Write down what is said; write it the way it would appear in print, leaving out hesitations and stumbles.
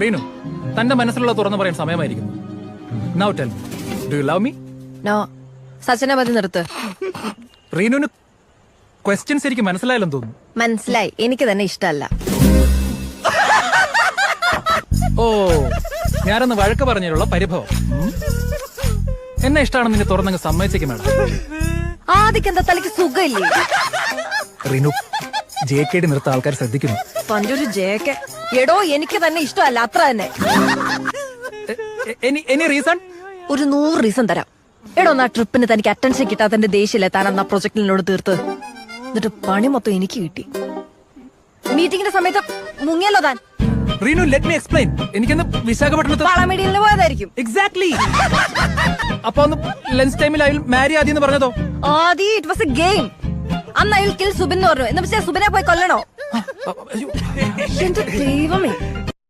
റീനു, തന്റെ മനസ്സിലുള്ള തുറന്നു പറയാൻ സമയമായിരിക്കുന്നു. Now tell me, do you love me? No. സച്ചിനെ മതി നിർത്ത്. റീനുവിന് ക്വസ്റ്റ്യൻസ് എനിക്ക് മനസ്സിലായാലും തോന്നുന്നു. മനസ്സിലായി, എനിക്ക് തന്നെ ഇഷ്ടമല്ല. ഓ, ഞാനൊന്ന് വഴക്ക് പറഞ്ഞതിലുള്ള പരിഭവം. എന്നെ ഇഷ്ടമാണെന്ന് നിന്നെ തുറന്നങ്ങ് സമ്മതിച്ചേക്കും മേഡം. ആദ്യം എന്താ തലയ്ക്ക് സുഖമില്ലേ? റീനു, JKD നിർത്ത ആൾക്കാർ ശ്രദ്ധിക്കുന്നു. തന്റെ ഒരു ജേക്കെ. എടോ, എനിക്ക് തന്നെ ഇഷ്ടമല്ല, അത്ര തന്നെ. Any reason? ഒരു 100 റീസൺ തരാം. എടോ, ആ ട്രിപ്പിന് തനിക്ക് അറ്റൻഷൻ കിട്ടാത്തതിന്റെ ദേഷ്യല്ലേ താൻ അന്ന് ആ പ്രൊജക്ടിനോട് തീർത്ത്. എന്നിട്ട് പണി മൊത്തം എനിക്ക് കിട്ടി. മീറ്റിംഗിന്റെ സമയത്ത് മുങ്ങിയല്ലോ താൻ. Reenu, let me explain. എനിക്കൊന്ന് വിശാഖപട്ടണത്ത് വളമീഡിയലിന് പോയതായിരിക്കും. എക്സാക്ട്ലി. അപ്പൊ ഒന്ന് ലഞ്ച് ടൈമിൽ അയാൾ മാരി ആദ്യം പറഞ്ഞതോ? ആദി, ഇറ്റ് വാസ് എ ഗെയിം. അന്ന് അയാൾ കിൽ സുബിൻ എന്ന് പറഞ്ഞു. എന്ന് വെച്ചാൽ സുബിനെ പോയി കൊല്ലണോ? എന്റെ ദൈവമേ.